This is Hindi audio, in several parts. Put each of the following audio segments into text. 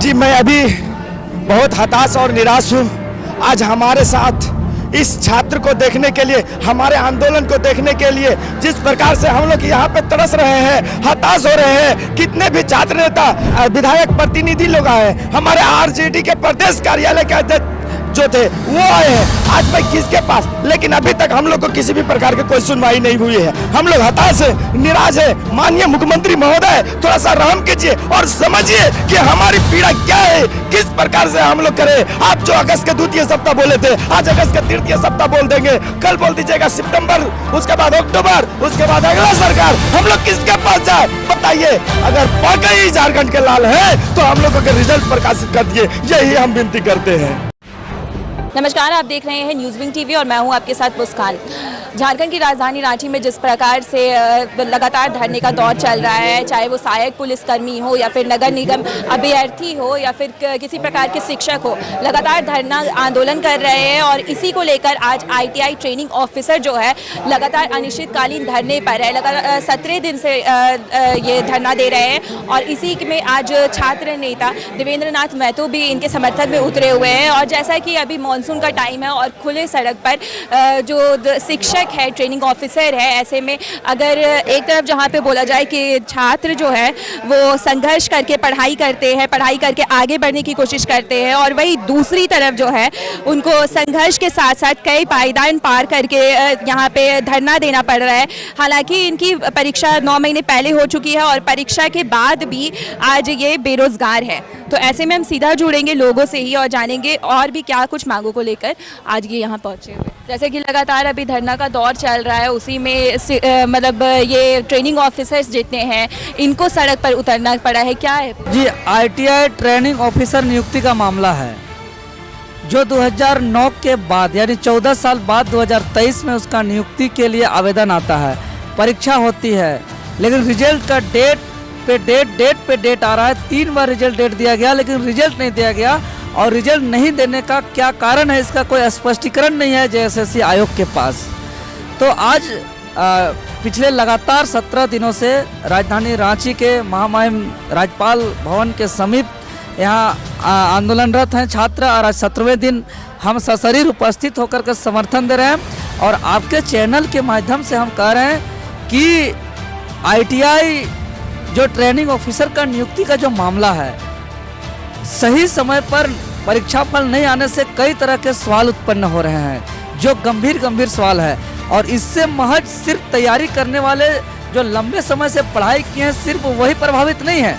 जी मैं अभी बहुत हताश और निराश हूँ। आज हमारे साथ इस छात्र को देखने के लिए, हमारे आंदोलन को देखने के लिए जिस प्रकार से हम लोग यहाँ पे तरस रहे हैं, हताश हो रहे हैं, कितने भी छात्र नेता, विधायक, प्रतिनिधि लोग आए, हमारे आरजेडी के प्रदेश कार्यालय के अध्यक्ष जो थे वो आए हैं। आज मैं किसके पास, लेकिन अभी तक हम लोग को किसी भी प्रकार की कोई सुनवाई नहीं हुई है। हम लोग हताश है, निराश है। माननीय मुख्यमंत्री महोदय थोड़ा सा रहम कीजिए और समझिए कि हमारी पीड़ा क्या है, किस प्रकार से हम लोग करें। आप जो अगस्त के द्वितीय सप्ताह बोले थे, आज अगस्त के तृतीय सप्ताह बोल देंगे, कल बोल दीजिएगा सितंबर, उसके बाद अक्टूबर, उसके बाद अगला सरकार। हम लोग किसके पास जाए बताइए। अगर वाकई झारखंड के लाल है तो हम लोगों के रिजल्ट प्रकाशित कर दिए, यही हम विनती करते हैं। नमस्कार, आप देख रहे हैं न्यूज़ विंग टीवी और मैं हूं आपके साथ मुस्कान। झारखंड की राजधानी रांची में जिस प्रकार से लगातार धरने का दौर चल रहा है, चाहे वो सहायक पुलिसकर्मी हो या फिर नगर निगम अभ्यर्थी हो या फिर किसी प्रकार के शिक्षक हो, लगातार धरना आंदोलन कर रहे हैं। और इसी को लेकर आज ITI ट्रेनिंग ऑफिसर जो है लगातार अनिश्चितकालीन धरने पर है। लगातार 17 दिन से ये धरना दे रहे हैं और इसी में आज छात्र नेता देवेंद्र नाथ महतो भी इनके समर्थन में उतरे हुए हैं। और जैसा कि अभी मानसून का टाइम है और खुले सड़क पर जो शिक्षक है, ट्रेनिंग ऑफिसर है, ऐसे में अगर एक तरफ जहाँ पे बोला जाए कि छात्र जो है वो संघर्ष करके पढ़ाई करते हैं, पढ़ाई करके आगे बढ़ने की कोशिश करते हैं, और वही दूसरी तरफ जो है उनको संघर्ष के साथ साथ कई पायदान पार करके यहाँ पे धरना देना पड़ रहा है। हालांकि इनकी परीक्षा 9 महीने पहले हो चुकी है और परीक्षा के बाद भी आज ये बेरोजगार है। तो ऐसे में हम सीधा जुड़ेंगे लोगों से ही और जानेंगे और भी क्या कुछ मांगों को लेकर आज ये यहाँ पहुँचे हुए। जैसे कि लगातार अभी धरना का दौर चल रहा है, उसी में मतलब ये ट्रेनिंग ऑफिसर्स जितने हैं इनको सड़क पर उतरना पड़ा है। क्या है जी? ITI ट्रेनिंग ऑफिसर नियुक्ति का मामला है जो 2009 के बाद यानी 14 साल बाद 2023 में उसका नियुक्ति के लिए आवेदन आता है, परीक्षा होती है, लेकिन रिजल्ट का डेट पे डेट आ रहा है। 3 बार रिजल्ट डेट दिया गया लेकिन रिजल्ट नहीं दिया गया, और रिजल्ट नहीं देने का क्या कारण है इसका कोई स्पष्टीकरण नहीं है JSSC आयोग के पास। तो आज पिछले लगातार 17 दिनों से राजधानी रांची के महामहिम राज्यपाल भवन के समीप यहाँ आंदोलनरत हैं छात्र, और आज 17वें दिन हम सशरीर उपस्थित होकर के समर्थन दे रहे हैं। और आपके चैनल के माध्यम से हम कह रहे हैं कि ITI जो ट्रेनिंग ऑफिसर का नियुक्ति का जो मामला है, सही समय पर परीक्षा फल नहीं आने से कई तरह के सवाल उत्पन्न हो रहे हैं जो गंभीर सवाल है। और इससे महज सिर्फ तैयारी करने वाले जो लंबे समय से पढ़ाई किए हैं सिर्फ वही प्रभावित नहीं है।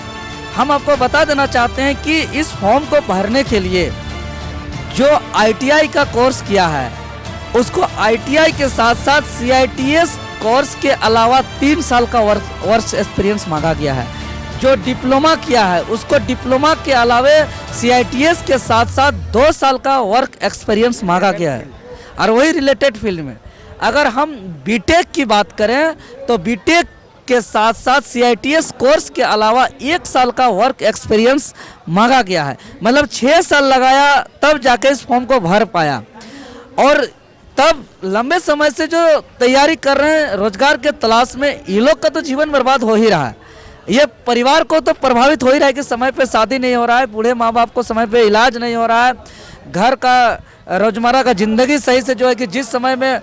हम आपको बता देना चाहते हैं कि इस फॉर्म को भरने के लिए जो ITI का कोर्स किया है उसको ITI के साथ साथ CITS कोर्स के अलावा 3 साल का वर्क एक्सपीरियंस मांगा गया है। जो डिप्लोमा किया है उसको डिप्लोमा के अलावे CITS के साथ साथ 2 साल का वर्क एक्सपीरियंस मांगा गया है, और वही रिलेटेड फील्ड में। अगर हम बीटेक की बात करें तो बीटेक के साथ साथ CITS कोर्स के अलावा 1 साल का वर्क एक्सपीरियंस मांगा गया है। मतलब 6 साल लगाया तब जाके इस फॉर्म को भर पाया। और तब लंबे समय से जो तैयारी कर रहे हैं रोजगार के तलाश में, ये लोग का तो जीवन बर्बाद हो ही रहा है। ये परिवार को तो प्रभावित हो ही रहा है कि समय पे शादी नहीं हो रहा है, बूढ़े माँ बाप को समय पे इलाज नहीं हो रहा है, घर का रोजमर्रा का ज़िंदगी सही से जो है कि जिस समय में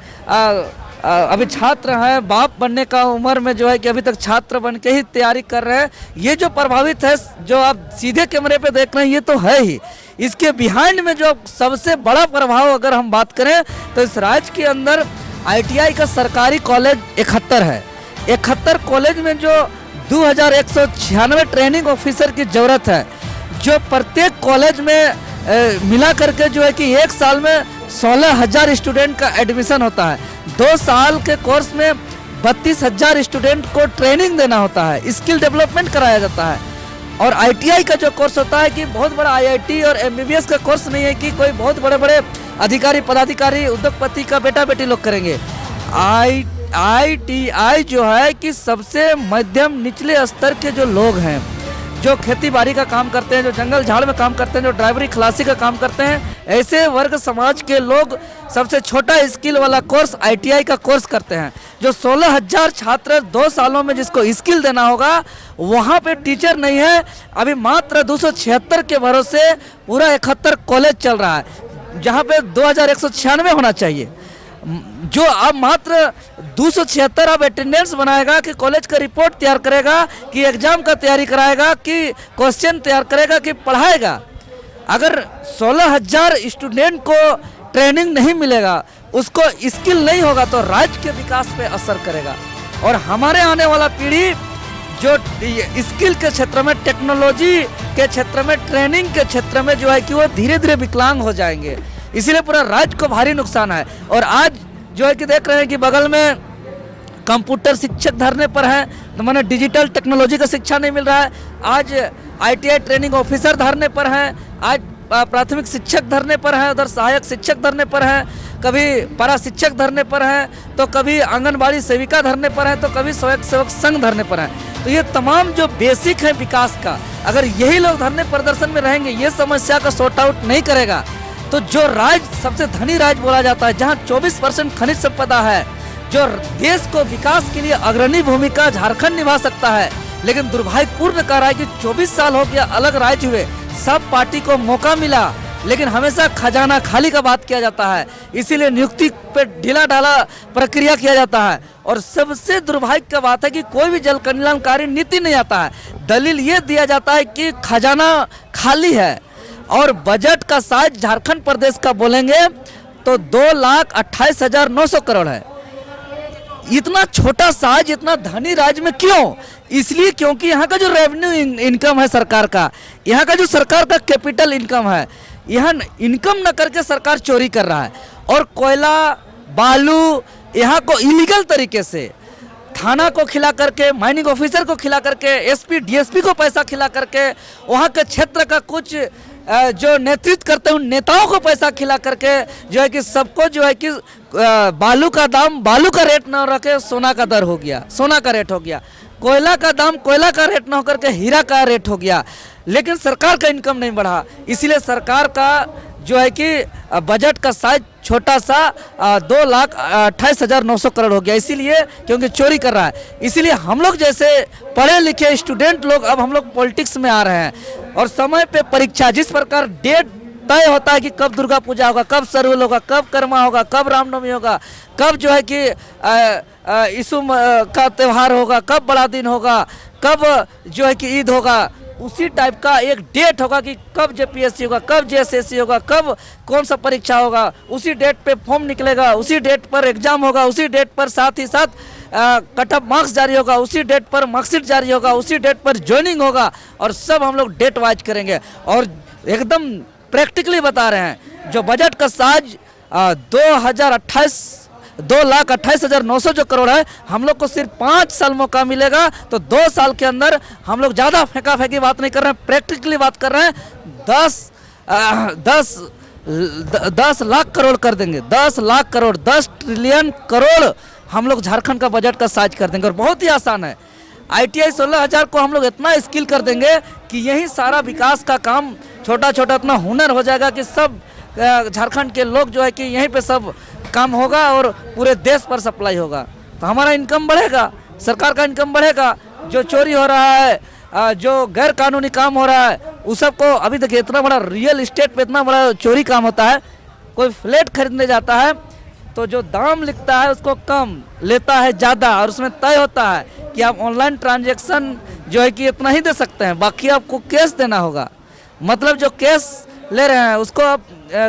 अभी छात्र हैं, बाप बनने का उम्र में जो है कि अभी तक छात्र बन के ही तैयारी कर रहे हैं, ये जो प्रभावित है, जो आप सीधे कैमरे पे देख रहे हैं, ये तो है ही। इसके बिहाइंड में जो सबसे बड़ा प्रभाव अगर हम बात करें तो इस राज्य के अंदर ITI का सरकारी कॉलेज 71 है। 71 कॉलेज में जो 2196 ट्रेनिंग ऑफिसर की ज़रूरत है, जो प्रत्येक कॉलेज में मिला करके जो है कि 1 साल में 16,000 स्टूडेंट का एडमिशन होता है। 2 साल के कोर्स में 32,000 स्टूडेंट को ट्रेनिंग देना होता है, स्किल डेवलपमेंट कराया जाता है। और ITI का जो कोर्स होता है कि बहुत बड़ा IIT और MBBS का कोर्स नहीं है कि कोई बहुत बड़े बड़े अधिकारी पदाधिकारी उद्योगपति का बेटा बेटी लोग करेंगे। ITI जो है कि सबसे मध्यम निचले स्तर के जो लोग हैं जो खेती बाड़ी का काम करते हैं, जो जंगल झाड़ में काम करते हैं, जो ड्राइवरी खलासी का काम करते हैं, ऐसे वर्ग समाज के लोग सबसे छोटा स्किल वाला कोर्स ITI का कोर्स करते हैं। जो 16,000 छात्र 2 सालों में जिसको स्किल देना होगा, वहाँ पे टीचर नहीं है। अभी मात्र 276 के भरोसे पूरा 71 कॉलेज चल रहा है, जहाँ पे 2196 होना चाहिए। जो अब मात्र 276 अब अटेंडेंस बनाएगा कि कॉलेज का रिपोर्ट तैयार करेगा, कि एग्जाम का तैयारी कराएगा, कि क्वेश्चन तैयार करेगा, कि पढ़ाएगा। अगर 16,000 स्टूडेंट को ट्रेनिंग नहीं मिलेगा, उसको स्किल नहीं होगा, तो राज्य के विकास पे असर करेगा। और हमारे आने वाला पीढ़ी जो स्किल के क्षेत्र में, टेक्नोलॉजी के क्षेत्र में, ट्रेनिंग के क्षेत्र में जो है कि वो धीरे धीरे विकलांग हो जाएंगे। इसीलिए पूरा राज्य को भारी नुकसान है। और आज जो है कि देख रहे हैं कि बगल में कंप्यूटर शिक्षक धरने पर हैं, तो मैंने डिजिटल टेक्नोलॉजी का शिक्षा नहीं मिल रहा है। आज ITI ट्रेनिंग ऑफिसर धरने पर हैं, आज प्राथमिक शिक्षक धरने पर हैं, उधर सहायक शिक्षक धरने पर हैं, कभी पारा शिक्षक धरने पर हैं, तो कभी आंगनबाड़ी सेविका धरने पर हैं, तो कभी स्वयं सेवक संघ धरने पर हैं। तो ये तमाम जो बेसिक है विकास का, अगर यही लोग धरने प्रदर्शन में रहेंगे, ये समस्या का सॉर्ट आउट नहीं करेगा, तो जो राज्य सबसे धनी राज्य बोला जाता है, जहाँ 24% खनिज संपदा है, जो देश को विकास के लिए अग्रणी भूमिका झारखंड निभा सकता है, लेकिन दुर्भाग्यपूर्ण कह रहा है कि 24 साल हो गया अलग राज्य हुए, सब पार्टी को मौका मिला, लेकिन हमेशा खजाना खाली का बात किया जाता है। इसीलिए नियुक्ति पे ढीला ढाला प्रक्रिया किया जाता है। और सबसे दुर्भाग्य का बात है कि कोई भी जल कल्याणकारी नीति नहीं आता है। दलील ये दिया जाता है कि खजाना खाली है। और बजट का साइज झारखंड प्रदेश का बोलेंगे तो 2,28,900 करोड़ है। इतना छोटा साइज इतना धनी राज्य में क्यों? इसलिए क्योंकि यहाँ का जो रेवेन्यू इनकम है सरकार का, यहाँ का जो सरकार का कैपिटल इनकम है, यहाँ इनकम न करके सरकार चोरी कर रहा है। और कोयला बालू यहाँ को इलीगल तरीके से थाना को खिला करके, माइनिंग ऑफिसर को खिला करके, SP DSP को पैसा खिला करके, वहाँ के क्षेत्र का कुछ जो नेतृत्व करते हैं उन नेताओं को पैसा खिला करके जो है कि सबको जो है कि बालू का दाम बालू का रेट न रखे सोना का दर हो गया, सोना का रेट हो गया, कोयला का दाम कोयला का रेट न होकर के हीरा का रेट हो गया। लेकिन सरकार का इनकम नहीं बढ़ा, इसीलिए सरकार का जो है कि बजट का साइज छोटा सा 2,28,900 करोड़ हो गया। इसीलिए क्योंकि चोरी कर रहा है। इसीलिए हम लोग जैसे पढ़े लिखे स्टूडेंट लोग अब हम लोग पॉलिटिक्स में आ रहे हैं। और समय पे परीक्षा, जिस प्रकार डेट तय होता है कि कब दुर्गा पूजा होगा, कब सरहुल होगा, कब कर्मा होगा, कब रामनवमी होगा, कब जो है कि यीशु का त्यौहार होगा, कब बड़ा दिन होगा, कब जो है कि ईद होगा, उसी टाइप का एक डेट होगा कि कब JPSC होगा, कब JSSC होगा, कब कौन सा परीक्षा होगा, उसी डेट पे फॉर्म निकलेगा, उसी डेट पर एग्जाम होगा, उसी डेट पर साथ ही साथ कट ऑफ मार्क्स जारी होगा, उसी डेट पर मार्कशीट जारी होगा, उसी डेट पर ज्वाइनिंग होगा। और सब हम लोग डेट वाइज करेंगे। और एकदम प्रैक्टिकली बता रहे हैं, जो बजट का साइज 2,28,900 जो करोड़ है, हम लोग को सिर्फ 5 साल मौका मिलेगा। तो 2 साल के अंदर हम लोग ज़्यादा फेंका फेंकी बात नहीं कर रहे हैं, प्रैक्टिकली बात कर रहे हैं। 10 लाख करोड़ कर देंगे, 10 लाख करोड़, 10 ट्रिलियन करोड़ हम लोग झारखंड का बजट का साइज कर देंगे। और बहुत ही आसान है। ITI 16,000 को हम लोग इतना स्किल कर देंगे कि यही सारा विकास का काम छोटा छोटा इतना हुनर हो जाएगा कि सब झारखंड के लोग जो है कि यहीं पे सब काम होगा और पूरे देश पर सप्लाई होगा। तो हमारा इनकम बढ़ेगा, सरकार का इनकम बढ़ेगा। जो चोरी हो रहा है, जो गैर कानूनी काम हो रहा है, उस सबको अभी देखिए इतना बड़ा रियल इस्टेट पे इतना बड़ा चोरी काम होता है। कोई फ्लैट खरीदने जाता है तो जो दाम लिखता है उसको कम लेता है ज़्यादा, और उसमें तय होता है कि आप ऑनलाइन ट्रांजैक्शन जो है कि इतना ही दे सकते हैं, बाकी आपको कैश देना होगा। मतलब जो कैश ले रहे हैं उसको आप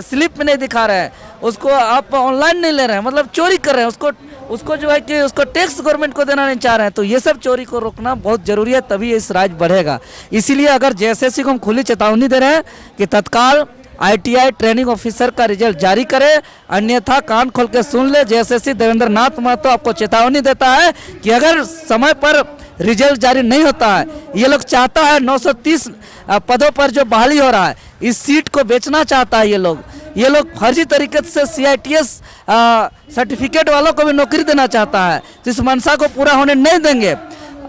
स्लिप में नहीं दिखा रहे हैं, उसको आप ऑनलाइन नहीं ले रहे हैं, मतलब चोरी कर रहे हैं। उसको जो है कि उसको टैक्स गवर्नमेंट को देना नहीं चाह रहे हैं। तो ये सब चोरी को रोकना बहुत जरूरी है, तभी इस राज्य बढ़ेगा। इसीलिए अगर JSSC को हम खुली चेतावनी दे रहे हैं कि तत्काल ITI ट्रेनिंग ऑफिसर का रिजल्ट जारी करे, अन्यथा कान खोल के सुन ले। JSSC देवेंद्र नाथ महतो आपको चेतावनी देता है कि अगर समय पर रिजल्ट जारी नहीं होता है, ये लोग चाहता है 930 पदों पर जो बहाली हो रहा है, इस सीट को बेचना चाहता है। ये लोग फर्जी तरीके से CITS सर्टिफिकेट वालों को भी नौकरी देना चाहता है। तो इस मंशा को पूरा होने नहीं देंगे।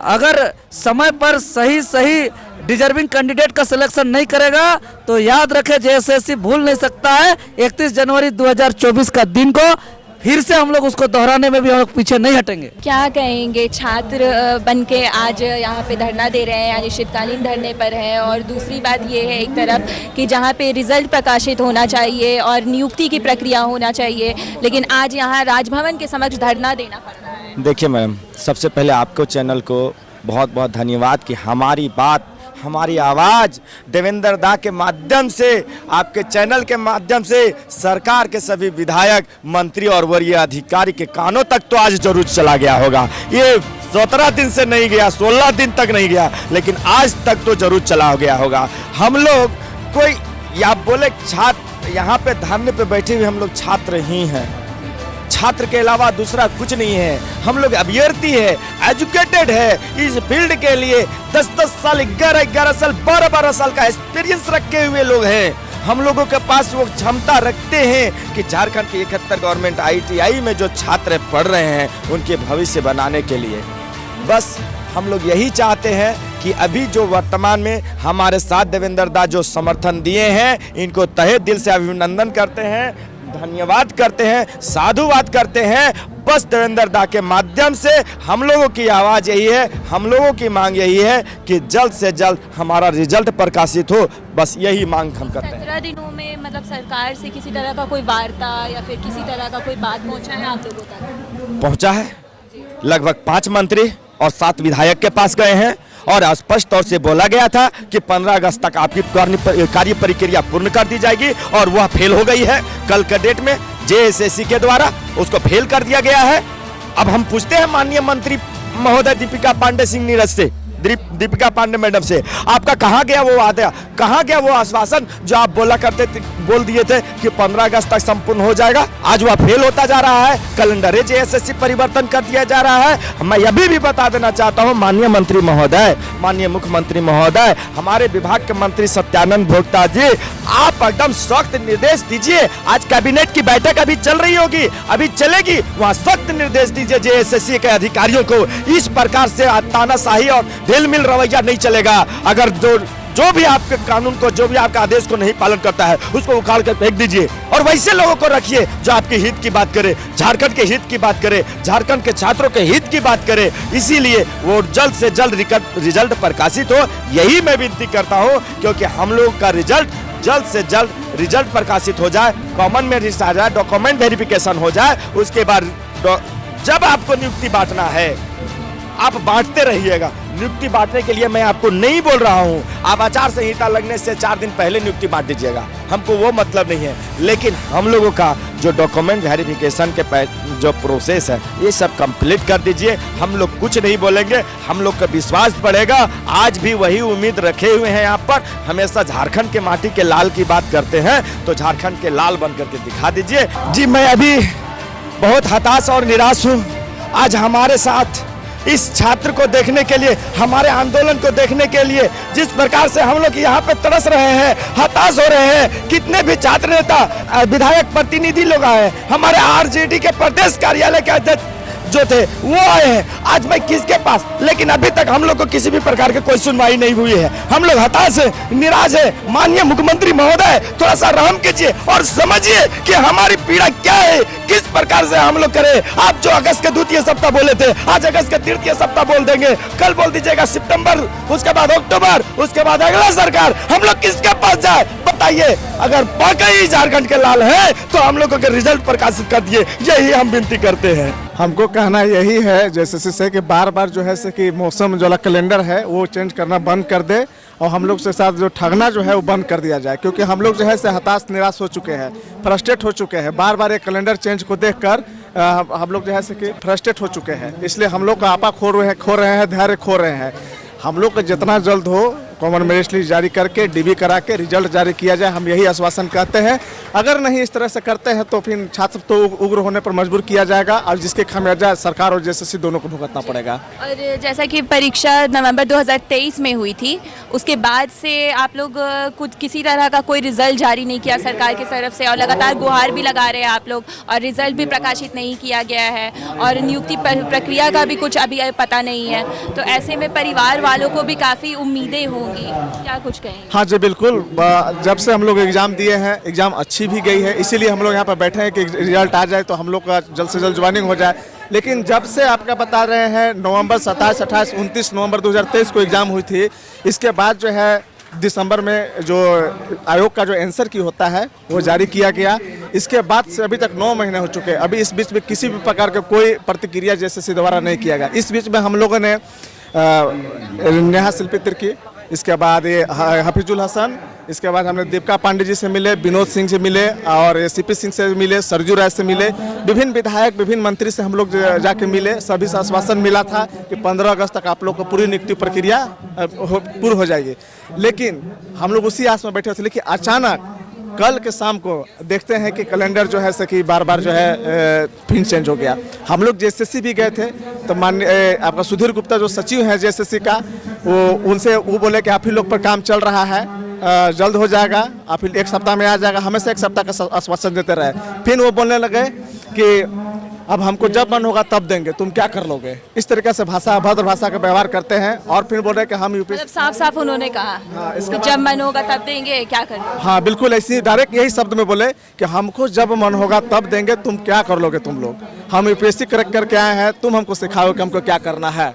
अगर समय पर सही डिजर्विंग कैंडिडेट का सिलेक्शन नहीं करेगा तो याद रखें जेएसएससी भूल नहीं सकता है 31 जनवरी 2024 का दिन को। फिर से हम लोग उसको दोहराने में भी हम लोग पीछे नहीं हटेंगे। क्या कहेंगे, छात्र बन के आज यहाँ पे धरना दे रहे हैं, अनिश्चितकालीन धरने पर हैं, और दूसरी बात ये है एक तरफ कि जहाँ पे रिजल्ट प्रकाशित होना चाहिए और नियुक्ति की प्रक्रिया होना चाहिए, लेकिन आज यहाँ राजभवन के समक्ष धरना देना पड़ रहा है। देखिए मैडम, सबसे पहले आपको चैनल को बहुत बहुत धन्यवाद कि हमारी बात, हमारी आवाज़ देवेंद्र दा के माध्यम से, आपके चैनल के माध्यम से सरकार के सभी विधायक, मंत्री और वरीय अधिकारी के कानों तक तो आज जरूर चला गया होगा। ये 17 दिन से नहीं गया, 16 दिन तक नहीं गया, लेकिन आज तक तो जरूर चला गया होगा। हम लोग कोई या बोले छात्र, यहाँ पे धरने पे बैठे हुए हम लोग छात्र ही हैं, छात्र के अलावा दूसरा कुछ नहीं है। हम लोग अभ्यर्थी है, एजुकेटेड है, इस फील्ड के लिए 10-10 साल, 11-11 साल, 12-12 साल का एक्सपीरियंस रखे हुए लोग हैं। हम लोगों के पास वो क्षमता रखते हैं कि झारखंड के 71 गवर्नमेंट ITI में जो छात्र पढ़ रहे हैं उनके भविष्य बनाने के लिए बस हम लोग यही चाहते हैं कि अभी जो वर्तमान में हमारे साथ देवेंद्र दा जो समर्थन दिए हैं, इनको तहे दिल से अभिनंदन करते हैं, धन्यवाद करते हैं, साधुवाद करते हैं। बस देवेंद्र दा के माध्यम से हम लोगों की आवाज़ यही है, हम लोगों की मांग यही है कि जल्द से जल्द हमारा रिजल्ट प्रकाशित हो। बस यही मांग हम करते हैं। 17 दिनों में मतलब सरकार से किसी तरह का कोई वार्ता या फिर किसी तरह का कोई बात पहुंचा है आप लोगों तक? पहुंचा है, लगभग 5 मंत्री और 7 विधायक के पास गए हैं और स्पष्ट तौर से बोला गया था कि 15 अगस्त तक आपकी कार्य प्रक्रिया पूर्ण कर दी जाएगी, और वह फेल हो गई है। कल के डेट में जेएसएससी के द्वारा उसको फेल कर दिया गया है। अब हम पूछते हैं माननीय मंत्री महोदय दीपिका पांडे सिंह नीरज से, दीपिका पांडे मैडम से, आपका कहाँ गया वो वादा, कहाँ गया वो आश्वासन जो आप बोल दिए थे कि 15 अगस्त तक संपूर्ण हो जाएगा? आज वह फेल होता जा रहा है। कैलेंडर जेएसएससी परिवर्तन कर दिया जा रहा है। मैं यह भी बता देना चाहता हूँ माननीय मंत्री महोदय, माननीय मुख्यमंत्री महोदय, हमारे विभाग के मंत्री सत्यानंद भोक्ता जी, आप एकदम सख्त निर्देश दीजिए। आज कैबिनेट की बैठक अभी चल रही होगी, अभी चलेगी, वहाँ सख्त निर्देश दीजिए जेएसएससी के अधिकारियों को। इस प्रकार से तानाशाही और ढील मिल रवैया नहीं चलेगा। अगर जो भी आपके कानून को, जो भी आपका आदेश को नहीं पालन करता है, उसको उखाड़ कर फेंक दीजिए और वैसे लोगों को रखिए जो आपके हित की बात करे, झारखंड के हित की बात करे, झारखंड के छात्रों के हित की बात करे। इसीलिए वो जल्द से जल्द रिजल्ट प्रकाशित हो, यही मैं विनती करता हूँ, क्योंकि हम लोग का रिजल्ट जल्द से जल्द रिजल्ट प्रकाशित हो जाए, कॉमन में रिजल्ट आ जाए, डॉक्यूमेंट वेरिफिकेशन हो जाए। उसके बाद जब आपको नियुक्ति बांटना है, आप बांटते रहिएगा। नियुक्ति बांटने के लिए मैं आपको नहीं बोल रहा हूं, आप आचार संहिता लगने से 4 दिन पहले नियुक्ति बांट दीजिएगा, हमको वो मतलब नहीं है। लेकिन हम लोगों का जो डॉक्यूमेंट वेरिफिकेशन के जो प्रोसेस है, ये सब कंप्लीट कर दीजिए। हम लोग कुछ नहीं बोलेंगे, हम लोग का विश्वास बढ़ेगा। आज भी वही उम्मीद रखे हुए हैं आप पर। हमेशा झारखंड के माटी के लाल की बात करते हैं, तो झारखंड के लाल बन करके दिखा दीजिए। जी, मैं अभी बहुत हताश और निराश हूँ। आज हमारे साथ इस छात्र को देखने के लिए, हमारे आंदोलन को देखने के लिए जिस प्रकार से हम लोग यहाँ पे तरस रहे हैं, हताश हो रहे हैं, कितने भी छात्र नेता, विधायक प्रतिनिधि लोग आए, हमारे आरजेडी के प्रदेश कार्यालय के अध्यक्ष जो थे वो आए हैं। आज मैं किसके पास, लेकिन अभी तक हम लोग को किसी भी प्रकार की कोई सुनवाई नहीं हुई है। हम लोग हताश है, निराश है। माननीय मुख्यमंत्री महोदय, थोड़ा सा रहम कीजिए और समझिए कि हमारी पीड़ा क्या है, किस प्रकार से हम लोग करें। आप जो अगस्त के द्वितीय सप्ताह बोले थे, आज अगस्त के तृतीय सप्ताह बोल देंगे, कल बोल दीजिएगा सितंबर, उसके बाद अक्टूबर, उसके बाद अगला सरकार। हम लोग किसके पास जाए बताइए? अगर वाकई झारखंड के लाल है तो हम लोगों के रिजल्ट प्रकाशित कर दिए, यही हम विनती करते हैं। हमको कहना यही है जैसे से कि बार बार जो है से कि मौसम जो कैलेंडर है वो चेंज करना बंद कर दे, और हम लोग से साथ जो ठगना जो है वो बंद कर दिया जाए। क्योंकि हम लोग जो है से हताश निराश हो चुके हैं, फ्रस्ट्रेट हो चुके हैं। बार बार एक कैलेंडर चेंज को देखकर हम लोग जो है से कि फ्रस्ट्रेट हो चुके हैं। इसलिए हम लोग का आपा खो रहे हैं, धैर्य खो रहे हैं। हम लोग का जितना जल्द हो कॉमन मेरिट लिस्ट जारी करके डीबी करा के रिजल्ट जारी किया जाए, हम यही आश्वासन कहते हैं। अगर नहीं इस तरह से करते हैं तो फिर छात्र तो उग्र होने पर मजबूर किया जाएगा, और जिसके खामियाजा सरकार और जेएसएससी दोनों को भुगतना पड़ेगा। और जैसा कि परीक्षा नवंबर 2023 में हुई थी, उसके बाद से आप लोग कुछ किसी तरह का कोई रिजल्ट जारी नहीं किया सरकार की तरफ से, और लगातार गुहार भी लगा रहे हैं आप लोग, और रिजल्ट भी प्रकाशित नहीं किया गया है, और नियुक्ति प्रक्रिया का भी कुछ अभी पता नहीं है। तो ऐसे में परिवार वालों को भी काफ़ी उम्मीदें होंगी होगी, क्या कुछ कहेंगे? हाँ जी बिल्कुल। जब से हम लोग एग्ज़ाम दिए हैं, एग्ज़ाम अच्छी भी गई है, इसीलिए हम लोग यहाँ पर बैठे हैं कि रिजल्ट आ जाए तो हम लोग का जल्द से जल्द ज्वाइनिंग हो जाए। लेकिन जब से आपका बता रहे हैं नवंबर 27, 28, 29 नवंबर 2023 को एग्ज़ाम हुई थी, इसके बाद जो है दिसंबर में जो आयोग का जो आंसर की होता है वो जारी किया गया। इसके बाद से अभी तक 9 महीने हो चुके हैं। अभी इस बीच में किसी भी प्रकार का कोई प्रतिक्रिया JSSC द्वारा नहीं किया गया। इस बीच में हम लोगों ने नेहा शिल्पी तिर्की, इसके बाद ये हफीजुल हसन, इसके बाद हमने दीपिका पांडे जी से मिले, विनोद सिंह से मिले और CP सिंह से मिले, सरजू राय से मिले, विभिन्न विधायक विभिन्न मंत्री से हम लोग जाके मिले। सभी से आश्वासन मिला था कि 15 अगस्त तक आप लोग को पूरी नियुक्ति प्रक्रिया पूर्ण हो जाएगी। लेकिन हम लोग उसी आस में बैठे थे, लेकिन अचानक कल के शाम को देखते हैं कि कैलेंडर जो है कि बार बार जो है फिर चेंज हो गया। हम लोग JSSC भी गए थे तो माननीय आपका सुधीर गुप्ता जो सचिव हैं JSSC का, वो बोले कि आप ही लोग पर काम चल रहा है, जल्द हो जाएगा, आप 1 सप्ताह में आ जाएगा। हमेशा 1 सप्ताह का आश्वासन देते रहे। फिर वो बोलने लगे कि अब हमको जब मन होगा तब देंगे, तुम क्या कर लोगे। इस तरीके से भाषा अभद्र भाषा का व्यवहार करते हैं और फिर बोल रहे कि हम यूपी मतलब साफ साफ उन्होंने कहा कि जब मन होगा तब देंगे, क्या करेंगे। हाँ बिल्कुल, ऐसी डायरेक्ट यही शब्द में बोले कि हमको जब मन होगा तब देंगे, तुम क्या कर लोगे तुम लोग। हम UPSC क्रैक करके आए हैं, तुम हमको सिखाओ कि हमको क्या करना है।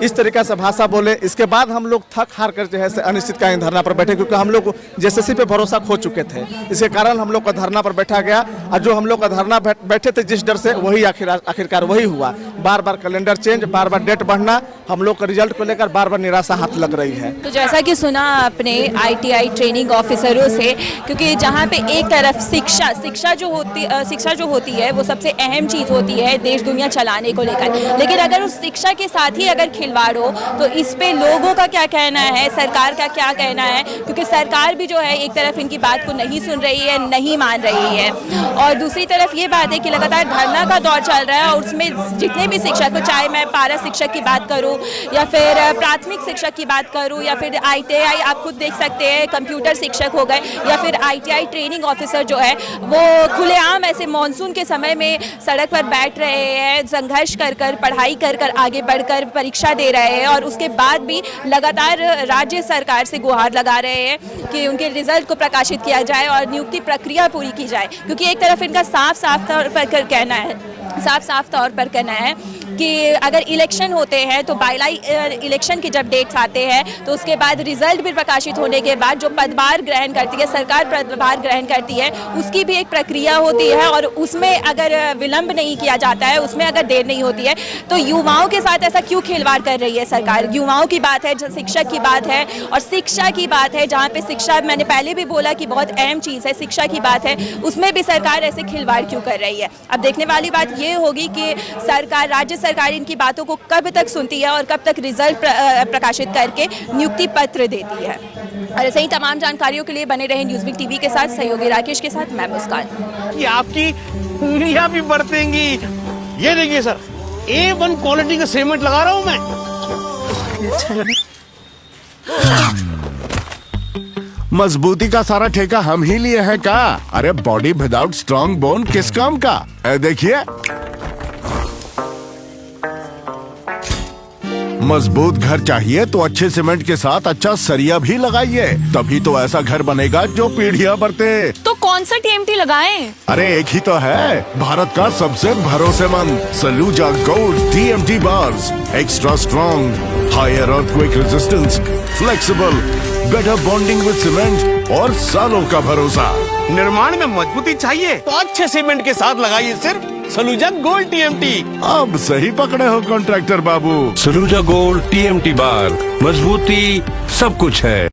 इस तरीके से भाषा बोले। इसके बाद हम लोग थक हार कर जो है अनिश्चितकालीन धरना पर बैठे, क्योंकि हम लोग JSSC पे भरोसा खो चुके थे। इसके कारण हम लोग का धरना पर बैठा गया और जो हम लोग का धरना बैठे थे जिस डर से, वही आखिरकार वही हुआ। बार बार कैलेंडर चेंज, बार बार डेट बढ़ना, हम लोग का रिजल्ट को लेकर बार बार निराशा हाथ लग रही है। तो जैसा कि सुना आपने ITI ट्रेनिंग ऑफिसरों से, क्योंकि जहाँ पे एक तरफ शिक्षा जो होती है वो सबसे अहम चीज़ होती है देश दुनिया चलाने को लेकर, लेकिन अगर उस शिक्षा के साथ ही अगर खिलवाड़ हो तो इस पे लोगों का क्या कहना है, सरकार का क्या कहना है, क्योंकि सरकार भी जो है एक तरफ इनकी बात को नहीं सुन रही है, नहीं मान रही है। और दूसरी तरफ ये बात है कि लगातार धरना का दौर चल रहा है और उसमें जितने भी शिक्षक हो, चाहे मैं पारा शिक्षक की बात करूं या फिर प्राथमिक शिक्षक की बात करूं या फिर ITI आप खुद देख सकते हैं कंप्यूटर शिक्षक हो गए, या फिर ITI ट्रेनिंग ऑफिसर जो है वो खुलेआम ऐसे मानसून के समय में सड़क पर बैठ रहे हैं, संघर्ष कर पढ़ाई कर आगे बढ़कर परीक्षा दे रहे हैं और उसके बाद भी लगातार राज्य सरकार से गुहार लगा रहे हैं कि उनके रिजल्ट को प्रकाशित किया जाए और नियुक्ति प्रक्रिया पूरी की जाए। क्योंकि एक तरफ इनका साफ तौर पर कहना है कि अगर इलेक्शन होते हैं तो बाइलाई इलेक्शन के जब डेट्स आते हैं तो उसके बाद रिजल्ट भी प्रकाशित होने के बाद जो पदभार ग्रहण करती है सरकार, पदभार ग्रहण करती है, उसकी भी एक प्रक्रिया होती है और उसमें अगर विलंब नहीं किया जाता है, उसमें अगर देर नहीं होती है तो युवाओं के साथ ऐसा क्यों खिलवाड़ कर रही है सरकार। युवाओं की बात है, शिक्षक की बात है और शिक्षा की बात है, जहाँ पे शिक्षा मैंने पहले भी बोला कि बहुत अहम चीज़ है, शिक्षा की बात है, उसमें भी सरकार ऐसे खिलवाड़ क्यों कर रही है। अब देखने वाली बात ये होगी कि सरकार, राज्य सरकार इनकी बातों को कब तक सुनती है और कब तक रिजल्ट प्रकाशित करके नियुक्ति पत्र देती है। और ऐसे ही तमाम जानकारियों के लिए बने रहे न्यूज़विक टीवी के साथ, सहयोगी राकेश के साथ मैं मुस्कान। कि आपकी उंगलियां भी बरतेंगी। ये देखिए सर, A1 क्वालिटी का सीमेंट लगा रहा हूं मैं। मजबूती का सारा ठेका हम ही लिए हैं का। अरे बॉडी विदाउट स्ट्रॉन्ग बोन किस काम का। देखिए मजबूत घर चाहिए तो अच्छे सीमेंट के साथ अच्छा सरिया भी लगाइए, तभी तो ऐसा घर बनेगा जो पीढ़ियां बरते। तो कौन सा TMT लगाएं? अरे एक ही तो है, भारत का सबसे भरोसेमंद Saluja gold TMT bars. Extra strong, higher earthquake resistance, flexible, better bonding with cement और सालों का भरोसा। निर्माण में मजबूती चाहिए तो अच्छे सीमेंट के साथ लगाइए सिर्फ सलूजा गोल्ड TMT। अब सही पकड़े हो कॉन्ट्रैक्टर बाबू। सलूजा गोल्ड TMT बार, मजबूती सब कुछ है।